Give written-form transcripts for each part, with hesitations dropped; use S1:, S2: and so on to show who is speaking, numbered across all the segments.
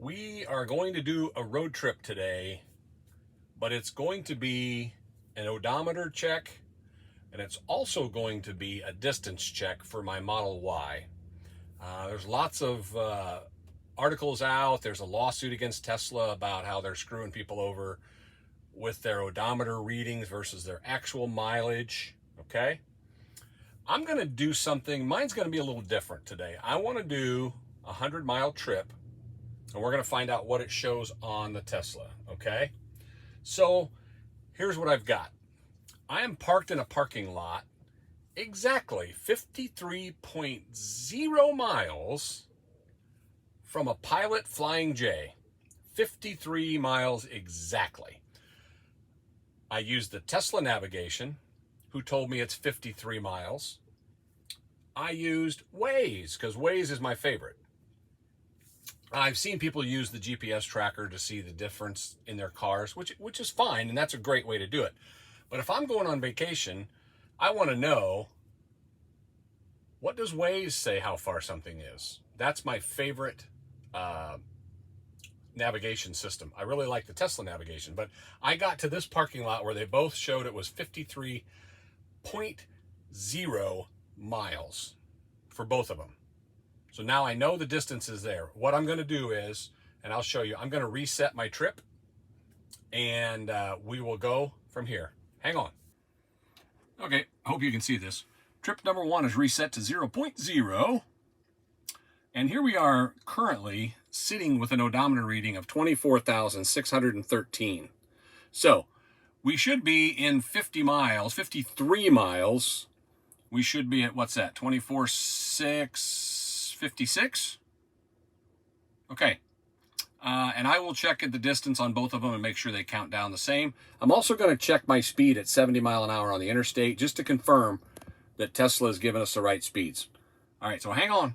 S1: We are going to do a road trip today, but it's going to be an odometer check, and it's also going to be a distance check for my Model Y. There's lots of articles out. There's a lawsuit against Tesla about how they're screwing people over with their odometer readings versus their actual mileage, okay? I'm going to do something, mine's going to be a little different today. I want to do a 100-mile trip, and we're going to find out what it shows on the Tesla, okay? So here's what I've got. I am parked in a parking lot exactly 53.0 miles from a Pilot Flying J. 53 miles exactly. I used the Tesla navigation, who told me it's 53 miles. I used Waze, because Waze is my favorite. I've seen people use the GPS tracker to see the difference in their cars, which is fine, and that's a great way to do it. But if I'm going on vacation, I want to know, what does Waze say how far something is? That's my favorite navigation system. I really like the Tesla navigation, but I got to this parking lot where they both showed it was 53.0 miles for both of them. So now I know the distance is there. What I'm going to do is, and I'll show you, I'm going to reset my trip, and we will go from here. Hang on. Okay, I hope you can see this. Trip number 1 is reset to 0.0. And here we are currently sitting with an odometer reading of 24,613. So we should be in 50 miles, 53 miles. We should be at, what's that, 24,656? Okay. And I will check at the distance on both of them and make sure they count down the same. I'm also going to check my speed at 70 mile an hour on the interstate just to confirm that Tesla has given us the right speeds. All right, so hang on.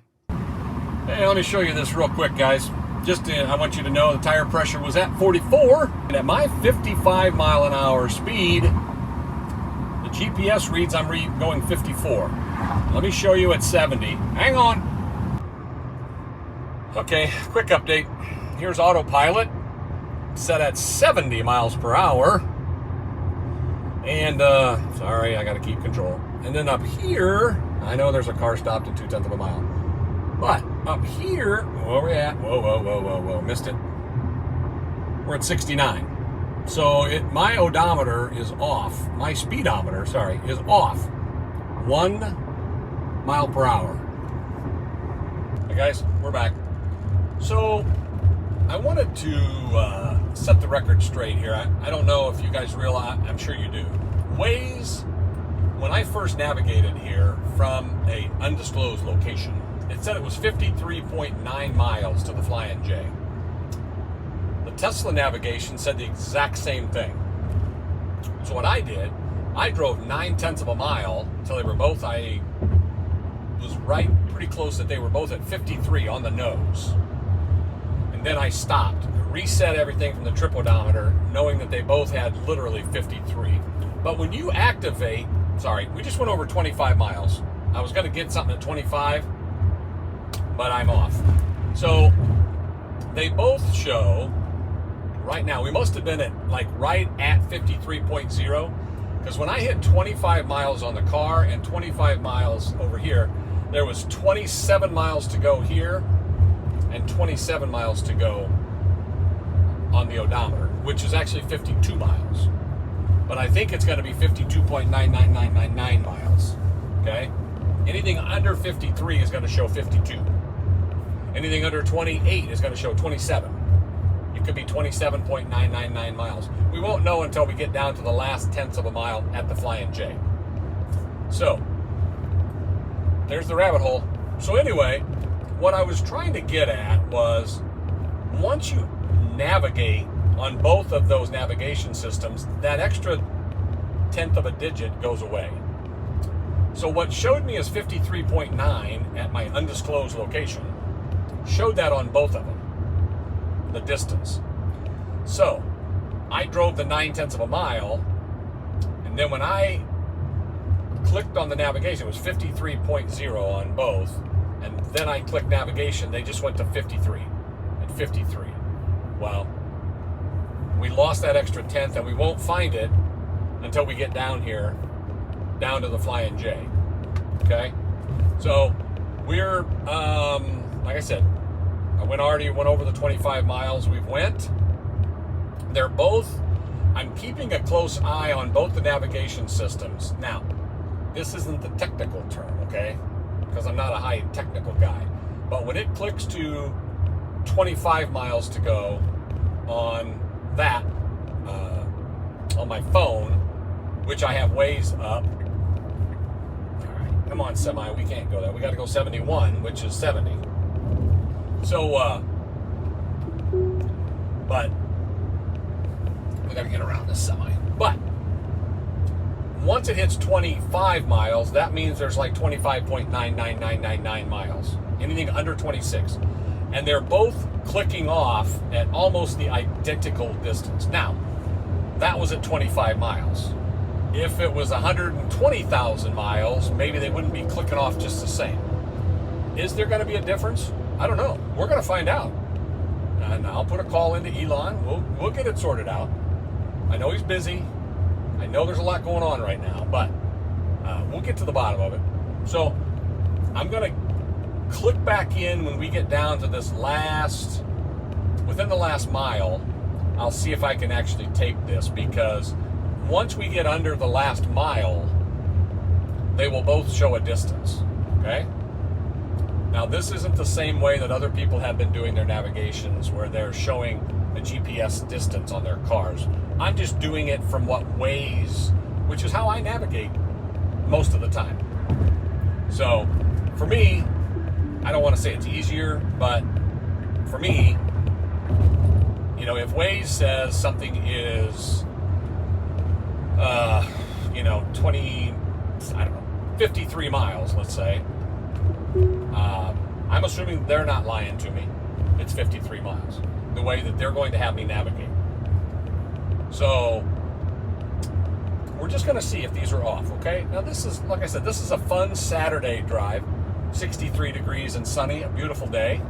S1: Hey, let me show you this real quick, guys. I want you to know the tire pressure was at 44. And at my 55 mile an hour speed, the GPS reads I'm going 54. Let me show you at 70. Hang on. Okay, quick update. Here's autopilot set at 70 miles per hour. And, sorry, I got to keep control. And then up here, I know there's a car stopped at 0.2 of a mile. But up here, where are we at? Whoa, missed it. We're at 69. So my odometer is off. My speedometer, sorry, is off 1 mile per hour. Hey guys, we're back. So I wanted to set the record straight here. I don't know if you guys realize, I'm sure you do. Waze, when I first navigated here from a undisclosed location, it said it was 53.9 miles to the Flying J. The Tesla navigation said the exact same thing. So what I did, I drove 0.9 of a mile until they were both, I was right pretty close that they were both at 53 on the nose. And then I stopped, reset everything from the trip odometer, knowing that they both had literally 53. But when you activate, sorry, we just went over 25 miles. I was going to get something at 25, but I'm off. So they both show right now, we must have been at right at 53.0, because when I hit 25 miles on the car and 25 miles over here, there was 27 miles to go here and 27 miles to go on the odometer, which is actually 52 miles. But I think it's going to be 52.99999 miles, okay? Anything under 53 is going to show 52. Anything under 28 is going to show 27. It could be 27.999 miles. We won't know until we get down to the last 0.1 of a mile at the Flying J. So, there's the rabbit hole. So anyway, what I was trying to get at was, once you navigate on both of those navigation systems, that extra 0.1 of a digit goes away. So what showed me as 53.9 at my undisclosed location showed that on both of them, the distance. So I drove the 0.9 of a mile, and then when I clicked on the navigation, it was 53.0 on both, and then I clicked navigation, they just went to 53. And 53. Well, we lost that extra tenth, and we won't find it until we get down here, down to the Flying J. Okay? So we're, like I said, already went over the 25 miles we've went. They're both, I'm keeping a close eye on both the navigation systems. Now, this isn't the technical term, okay? Because I'm not a high technical guy. But when it clicks to 25 miles to go on that, on my phone, which I have Waze up. All right, come on, semi, we can't go there. We got to go 71, which is 70. So, but we got to get around this semi. But once it hits 25 miles, that means there's like 25.99999 miles. Anything under 26. And they're both clicking off at almost the identical distance. Now, that was at 25 miles. If it was 120,000 miles, maybe they wouldn't be clicking off just the same. Is there going to be a difference? I don't know. We're going to find out. And I'll put a call into Elon. We'll get it sorted out. I know he's busy. I know there's a lot going on right now, but we'll get to the bottom of it. So I'm going to click back in when we get down to this within the last mile. I'll see if I can actually take this, because once we get under the last mile, they will both show a distance, okay? Now, this isn't the same way that other people have been doing their navigations, where they're showing a GPS distance on their cars. I'm just doing it from what Waze, which is how I navigate most of the time. So, for me, I don't want to say it's easier, but for me, you know, if Waze says something is, 53 miles, let's say, I'm assuming they're not lying to me. It's 53 miles, the way that they're going to have me navigate. So, we're just going to see if these are off, okay? Now, this is, like I said, this is a fun Saturday drive. 63 degrees and sunny, a beautiful day.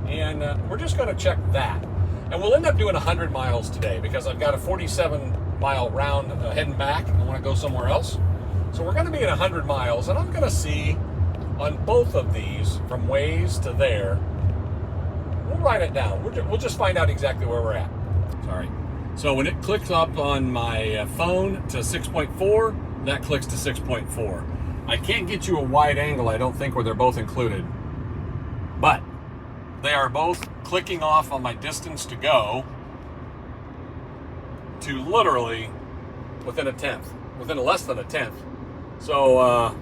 S1: And we're just going to check that. And we'll end up doing 100 miles today, because I've got a 47-mile round heading back. I want to go somewhere else. So we're going to be at 100 miles, and I'm going to see on both of these, from Waze to there, we'll write it down. We'll just find out exactly where we're at. Sorry. So when it clicks up on my phone to 6.4, that clicks to 6.4. I can't get you a wide angle, I don't think, where they're both included. But they are both clicking off on my distance to go to literally within a tenth, within less than a tenth. So,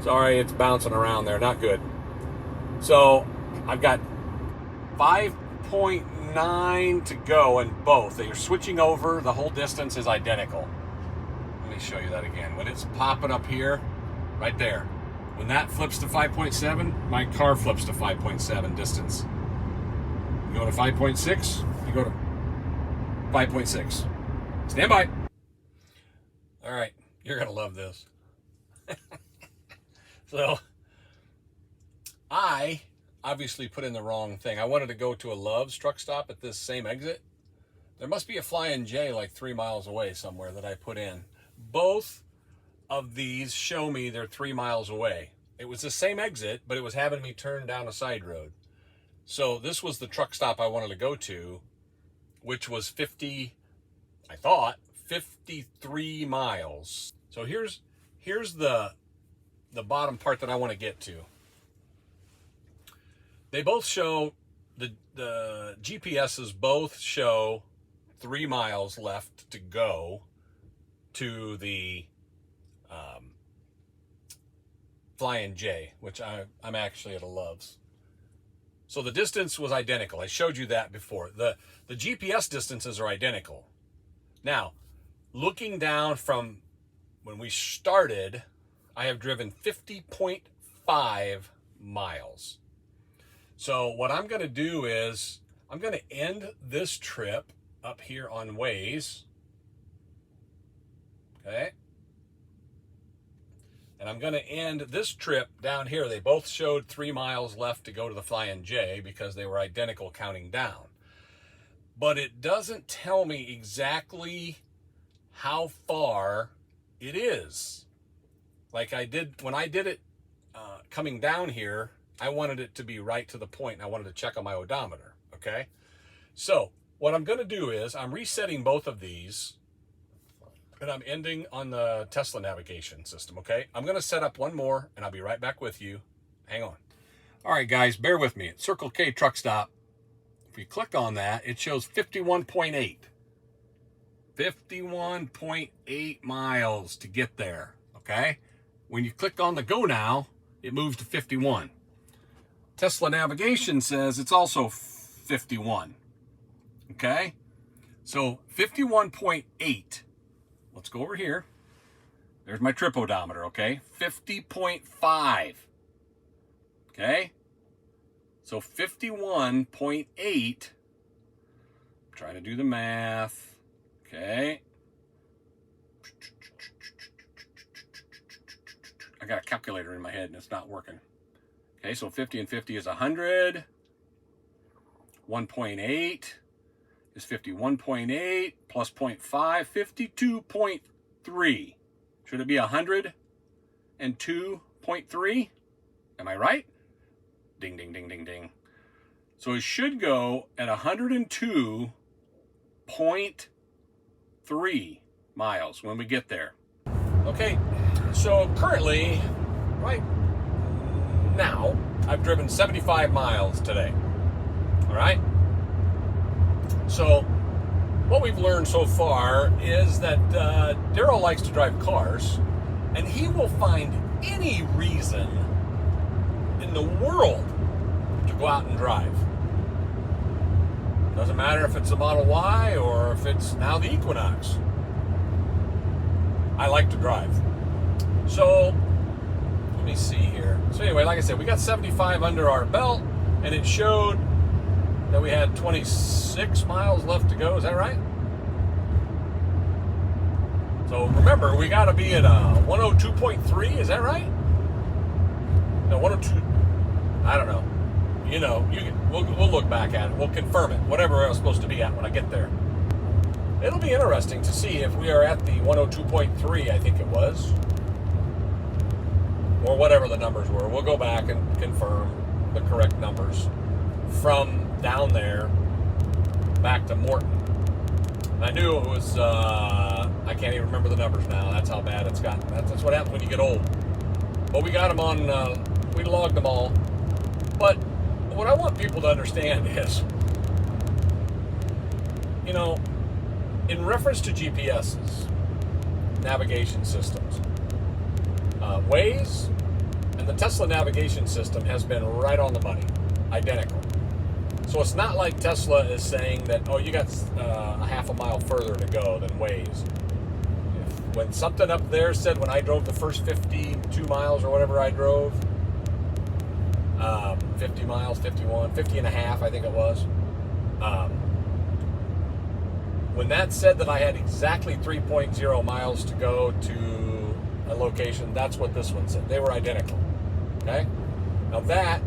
S1: sorry, it's bouncing around there, not good. So, I've got 5.9 to go in both. They are switching over, the whole distance is identical. Let me show you that again. When it's popping up here, right there, when that flips to 5.7, my car flips to 5.7 distance. You go to 5.6, you go to 5.6. Stand by. All right, you're going to love this. So, I obviously put in the wrong thing. I wanted to go to a Love's truck stop at this same exit. There must be a Flying J like 3 miles away somewhere that I put in. Both of these show me they're 3 miles away. It was the same exit, but it was having me turn down a side road. So this was the truck stop I wanted to go to, which was 53 miles. So here's the bottom part that I want to get to. They both show, the GPSs both show 3 miles left to go to the Flying J, which I'm actually at a Love's. So the distance was identical. I showed you that before. The GPS distances are identical. Now, looking down from when we started, I have driven 50.5 miles. So what I'm going to do is I'm going to end this trip up here on Waze. Okay. And I'm going to end this trip down here. They both showed 3 miles left to go to the Flying J because they were identical counting down. But it doesn't tell me exactly how far it is. Like I did, when I did it coming down here, I wanted it to be right to the point, and I wanted to check on my odometer, okay? So what I'm going to do is I'm resetting both of these, and I'm ending on the Tesla navigation system, okay? I'm going to set up one more, and I'll be right back with you. Hang on. All right, guys, bear with me. It's Circle K truck stop. If you click on that, it shows 51.8. 51.8 miles to get there, okay? When you click on the go now, it moves to 51. Tesla navigation says it's also 51, okay? So 51.8. Let's go over here. There's my trip odometer, okay? 50.5, okay? So 51.8, I'm trying to do the math, okay? I got a calculator in my head and it's not working. Okay, so 50 and 50 is 100. 1.8 is 51.8 plus 0.5, 52.3. Should it be 102.3? Am I right? Ding, ding, ding, ding, ding. So it should go at 102.3 miles when we get there. Okay, so currently, right now, I've driven 75 miles today. All right? So what we've learned so far is that Daryl likes to drive cars, and he will find any reason in the world to go out and drive. Doesn't matter if it's a Model Y or if it's now the Equinox. I like to drive. So let me see here. So anyway, like I said, we got 75 under our belt, and it showed that we had 26 miles left to go. Is that right? So remember, we got to be at 102.3. Is that right? No, 102. I don't know. You know, we'll look back at it. We'll confirm it. Whatever I was supposed to be at when I get there. It'll be interesting to see if we are at the 102.3, I think it was, or whatever the numbers were. We'll go back and confirm the correct numbers from down there back to Morton. And I knew it was, I can't even remember the numbers now. That's how bad it's gotten. That's what happens when you get old. But we got them on, we logged them all. But what I want people to understand is, you know, in reference to GPSs, navigation systems, Waze and the Tesla navigation system has been right on the money, identical. So it's not like Tesla is saying that, oh, you got a half a mile further to go than Waze. When something up there said when I drove the first 52 miles or whatever I drove, 50 miles, 51, 50 and a half, I think it was. When that said that I had exactly 3.0 miles to go to a location, that's what this one said. They were identical, okay? Now that,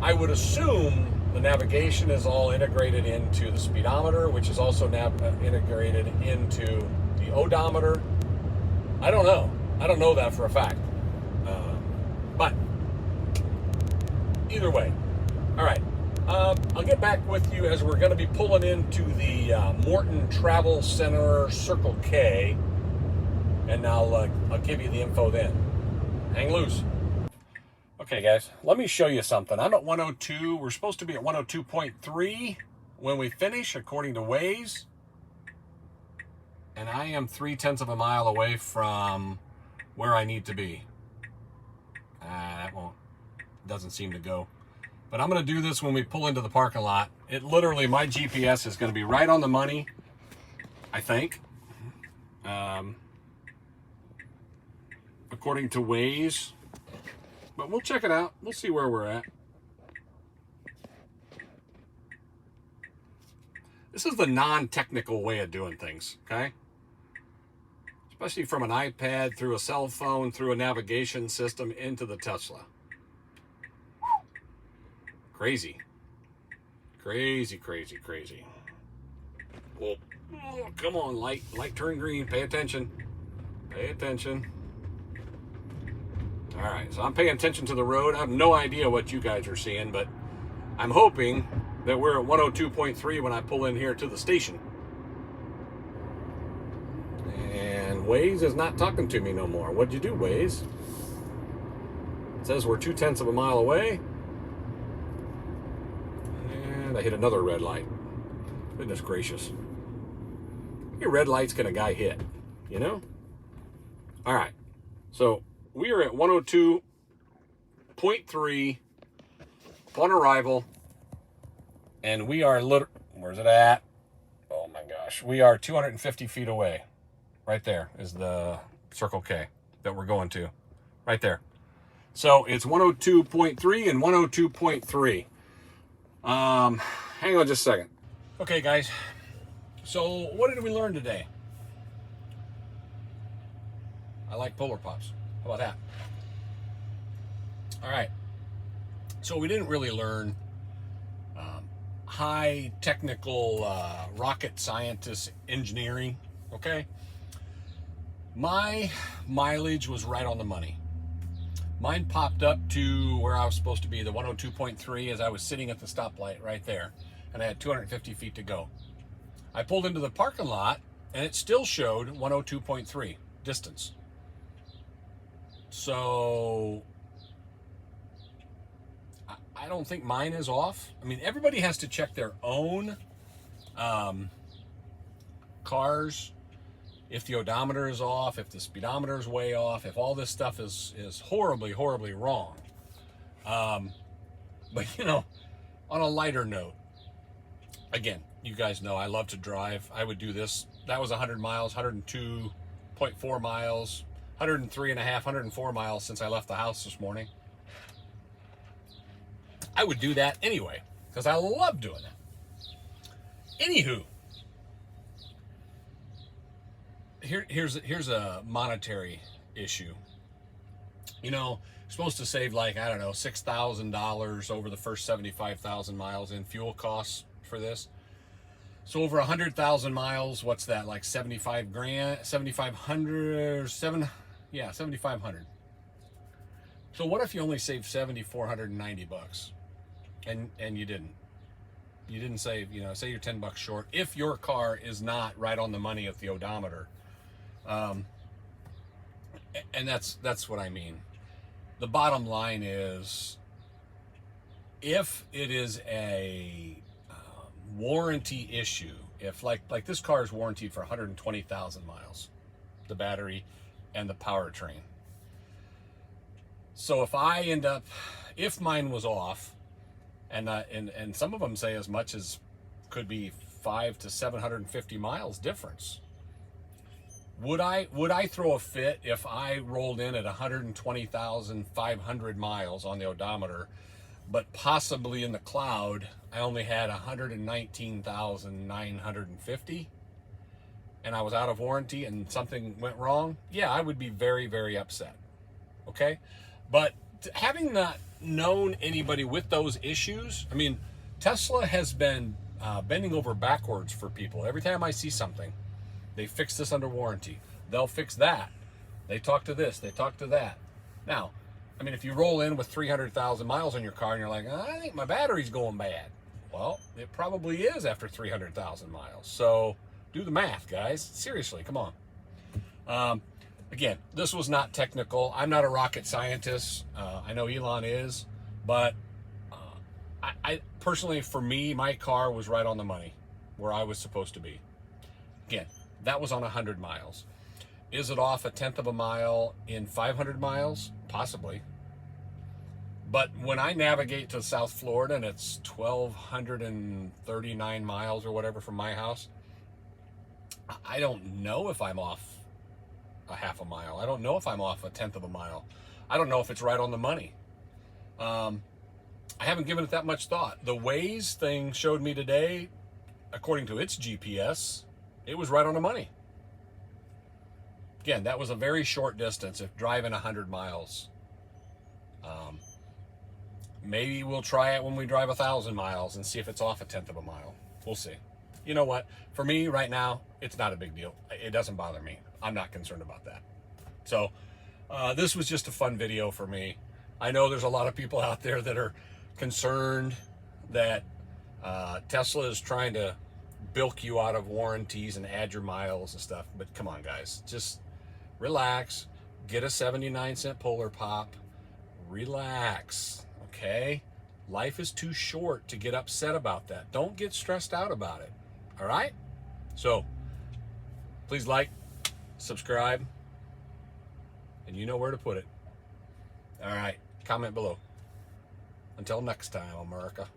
S1: I would assume the navigation is all integrated into the speedometer, which is also integrated into the odometer. I don't know. I don't know that for a fact. But either way, all right. I'll get back with you as we're going to be pulling into the Morton Travel Center Circle K, and I'll give you the info then. Hang loose. Okay, guys, let me show you something. I'm at 102. We're supposed to be at 102.3 when we finish, according to Waze. And I am 0.3 of a mile away from where I need to be. That doesn't seem to go. But I'm going to do this when we pull into the parking lot. It literally, my GPS is going to be right on the money, I think. According to Waze. But we'll check it out. We'll see where we're at. This is the non-technical way of doing things, okay? especially from an iPad, through a cell phone, through a navigation system, into the Tesla. Crazy. Crazy, crazy, crazy. Well, oh, come on, light turn green. Pay attention. Pay attention. All right, so I'm paying attention to the road. I have no idea what you guys are seeing, but I'm hoping that we're at 102.3 when I pull in here to the station. And Waze is not talking to me no more. What'd you do, Waze? It says we're 0.2 of a mile away. And I hit another red light. Goodness gracious. How many red lights can a guy hit? You know? All right. So we are at 102.3 upon arrival. And we are where's it at? Oh my gosh. We are 250 feet away. Right there is the Circle K that we're going to. Right there. So it's 102.3 and 102.3. Hang on just a second. Okay, guys. So what did we learn today? I like Polar Pops. How about that? All right. So we didn't really learn high technical rocket scientist engineering, okay? My mileage was right on the money. Mine popped up to where I was supposed to be, the 102.3, as I was sitting at the stoplight right there, and I had 250 feet to go. I pulled into the parking lot, and it still showed 102.3 distance. So I don't think mine is off. I mean, everybody has to check their own cars. If the odometer is off, if the speedometer is way off, if all this stuff is horribly, horribly wrong. But, you know, on a lighter note, again, you guys know I love to drive. I would do this. That was 100 miles, 102.4 miles, 103 and a half, 104 miles since I left the house this morning. I would do that anyway, because I love doing that. Anywho, here's a monetary issue. You know, you're supposed to save like, I don't know, $6,000 over the first 75,000 miles in fuel costs for this. So over 100,000 miles, what's that, like 75 grand, 7,500, 7,500. So what if you only saved $7,490 and you didn't save, you know, say you're $10 short if your car is not right on the money at the odometer. And that's what I mean. The bottom line is, if it is a warranty issue, if like this car is warranted for 120,000 miles, the battery and the powertrain. So if mine was off, and some of them say as much as could be 500 to 750 miles difference. Would I throw a fit if I rolled in at 120,500 miles on the odometer, but possibly in the cloud I only had 119,950, and I was out of warranty and something went wrong? Yeah, I would be very, very upset. Okay, but having not known anybody with those issues, I mean, Tesla has been bending over backwards for people. Every time I see something, they fix this under warranty. They'll fix that. They talk to this. They talk to that. Now, I mean, if you roll in with 300,000 miles on your car and you're like, I think my battery's going bad. Well, it probably is after 300,000 miles. So do the math, guys. Seriously, come on. Again, this was not technical. I'm not a rocket scientist. I know Elon is, but I personally, for me, my car was right on the money where I was supposed to be. Again, that was on 100 miles. Is it off 1/10 of a mile in 500 miles? Possibly. But when I navigate to South Florida and it's 1,239 miles or whatever from my house, I don't know if I'm off a half a mile. I don't know if I'm off 1/10 of a mile. I don't know if it's right on the money. I haven't given it that much thought. The Waze thing showed me today, according to its GPS, it was right on the money. Again, that was a very short distance if driving 100 miles. Maybe we'll try it when we drive 1,000 miles and see if it's off 1/10 of a mile. We'll see. You know what? For me right now, it's not a big deal. It doesn't bother me. I'm not concerned about that. So this was just a fun video for me. I know there's a lot of people out there that are concerned that Tesla is trying to bilk you out of warranties and add your miles and stuff. But come on, guys. Just relax. Get a 79-cent Polar Pop. Relax. Okay? Life is too short to get upset about that. Don't get stressed out about it. All right? So, please like, subscribe, and you know where to put it. All right. Comment below. Until next time, America.